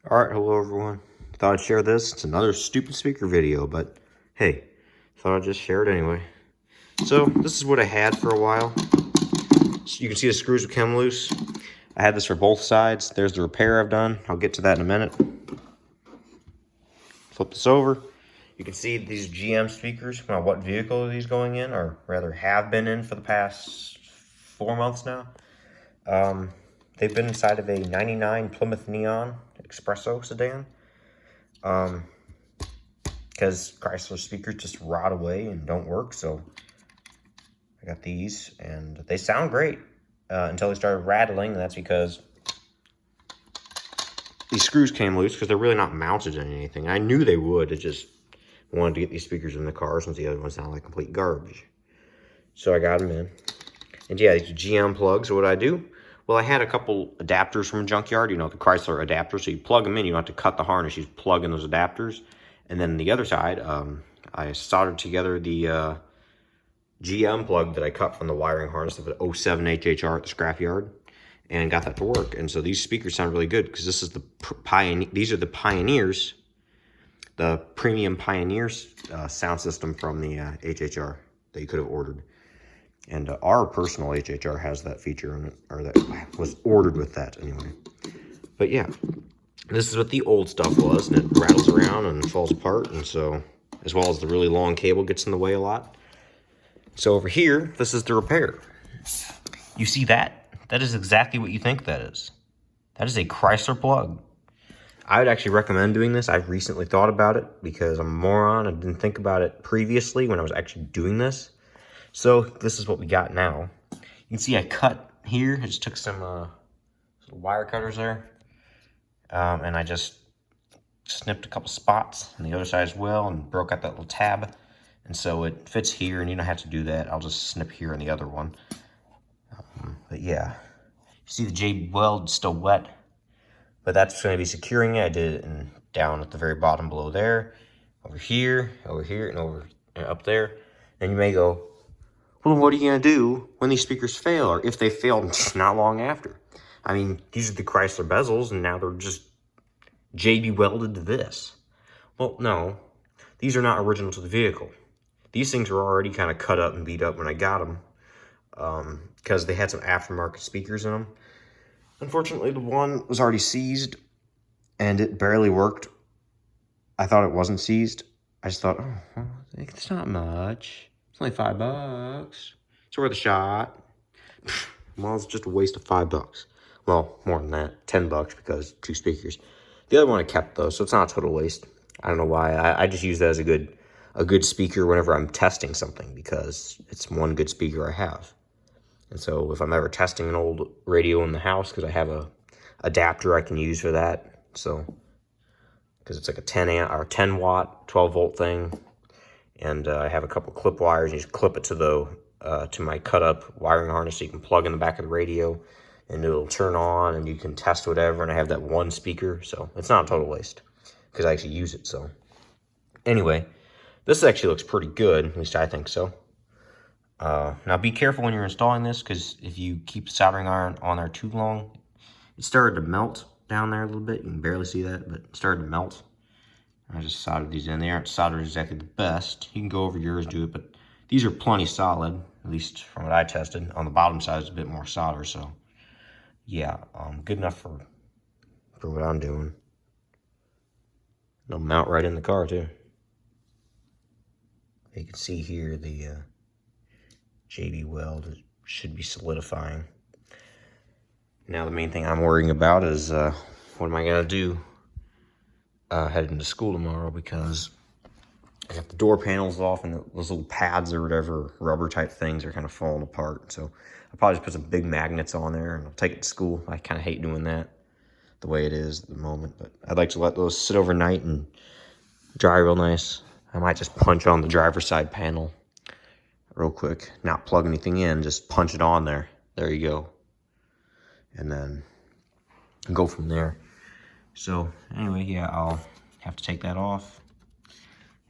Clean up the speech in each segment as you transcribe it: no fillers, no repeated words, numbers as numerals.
Alright, hello everyone. Thought I'd share this. It's another stupid speaker video, but hey, thought I'd just share it anyway. So, this is what I had for a while. So you can see the screws have come loose. I had this for both sides. There's the repair I've done. I'll get to that in a minute. Flip this over. You can see these GM speakers. Now, what vehicle are these going in, or rather have been in for the past 4 months now. They've been inside of a 99 Plymouth Neon Espresso sedan. Because Chrysler speakers just rot away and don't work, so I got these, and they sound great until they started rattling, and that's because these screws came loose because they're really not mounted in anything. I knew they would. I just wanted to get these speakers in the car since the other ones sound like complete garbage. So I got them in. And yeah, these GM plugs, what I do? Well, I had a couple adapters from a junkyard, you know, the Chrysler adapters. So you plug them in, you don't have to cut the harness, you just plug in those adapters. And then the other side, I soldered together the GM plug that I cut from the wiring harness of an 07 HHR at the scrapyard and got that to work. And so these speakers sound really good because this is these are the Pioneers, the premium Pioneers sound system from the HHR that you could have ordered. And our personal HHR has that feature in it, or that was ordered with that anyway. But yeah, this is what the old stuff was, and it rattles around and falls apart, and so, as well as the really long cable gets in the way a lot. So over here, this is the repair. You see that? That is exactly what you think that is. That is a Chrysler plug. I would actually recommend doing this. I've recently thought about it because I'm a moron. I didn't think about it previously when I was actually doing this. So this is what we got now. You can see I cut here. I just took some wire cutters there. And I just snipped a couple spots on the other side as well and broke out that little tab. And so it fits here, and you don't have to do that. I'll just snip here on the other one. But yeah, you see the J weld still wet, but that's going to be securing it. I did it down at the very bottom below there, over here, and over and up there. And you may go, well, what are you going to do when these speakers fail, or if they fail not long after? I mean, these are the Chrysler bezels, and now they're just JB welded to this. Well, no, these are not original to the vehicle. These things were already kind of cut up and beat up when I got them because they had some aftermarket speakers in them. Unfortunately, the one was already seized, and it barely worked. I thought it wasn't seized. I just thought, oh, well, it's not much. It's only $5. It's worth a shot. Well, it's just a waste of $5. Well, more than that, $10 because 2 speakers. The other one I kept though, so it's not a total waste. I don't know why. I just use that as a good speaker whenever I'm testing something because it's one good speaker I have. And so if I'm ever testing an old radio in the house, because I have a adapter I can use for that. So because it's like a 10 watt, 12 volt thing, and I have a couple clip wires. And you just clip it to my cut up wiring harness, so you can plug in the back of the radio, and it'll turn on, and you can test whatever. And I have that one speaker, so it's not a total waste because I actually use it. So anyway, this actually looks pretty good, at least I think so. Now be careful when you're installing this, because if you keep soldering iron on there too long, it started to melt down there a little bit. You can barely see that, but it started to melt. I just soldered these in. They aren't soldered exactly the best. You can go over yours, do it, but these are plenty solid, at least from what I tested. On the bottom side, it's a bit more solder, so yeah, good enough for what I'm doing. They'll mount right in the car too. You can see here the JB weld should be solidifying. Now the main thing I'm worrying about is what am I gonna do heading to school tomorrow, because I got the door panels off, and those little pads or whatever, rubber type things, are kind of falling apart. So I'll probably just put some big magnets on there and I'll take it to school. I kind of hate doing that the way it is at the moment, but I'd like to let those sit overnight and dry real nice. I might just punch on the driver's side panel real quick, not plug anything in, just punch it on there. There you go. And then go from there. So anyway, yeah, I'll have to take that off.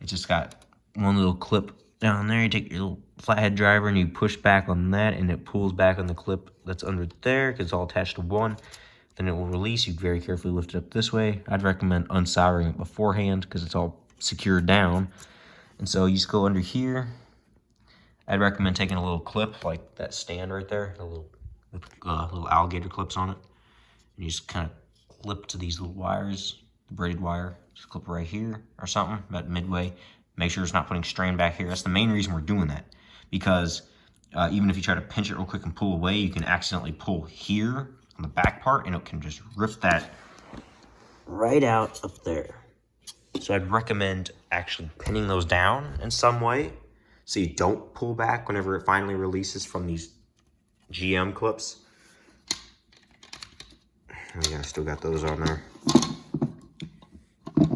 It just got one little clip down there. You take your little flathead driver and you push back on that, and it pulls back on the clip that's under there because it's all attached to one. then it will release. You very carefully lift it up this way. I'd recommend unsoldering it beforehand because it's all secured down. And so you just go under here. I'd recommend taking a little clip like that stand right there, the little alligator clips on it. And you just kind of clip to these little wires, the braided wire. Just clip right here or something, about midway. Make sure it's not putting strain back here. That's the main reason we're doing that. Because even if you try to pinch it real quick and pull away, you can accidentally pull here on the back part and it can just rip that right out up there. So I'd recommend actually pinning those down in some way so you don't pull back whenever it finally releases from these GM clips. Oh yeah, I still got those on there.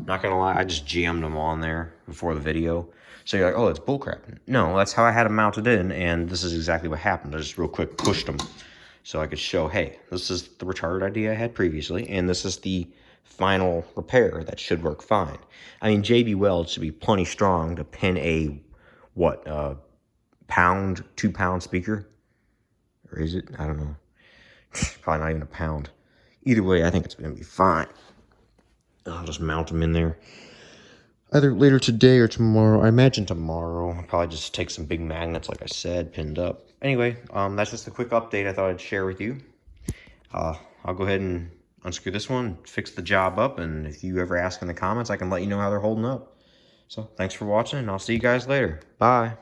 Not gonna lie, I just GM'd them on there before the video. So you're like, oh, it's bullcrap. No, that's how I had them mounted in, and this is exactly what happened. I just real quick pushed them so I could show, hey, this is the retarded idea I had previously, and this is the final repair that should work fine. I mean, JB Weld should be plenty strong to pin a, what, pound, 2 pound speaker? Or is it? I don't know. Probably not even a pound. Either way, I think it's going to be fine. I'll just mount them in there. Either later today or tomorrow. I imagine tomorrow. I'll probably just take some big magnets, like I said, pinned up. Anyway, that's just a quick update I thought I'd share with you. I'll go ahead and unscrew this one, fix the job up, and if you ever ask in the comments, I can let you know how they're holding up. So, thanks for watching, and I'll see you guys later. Bye.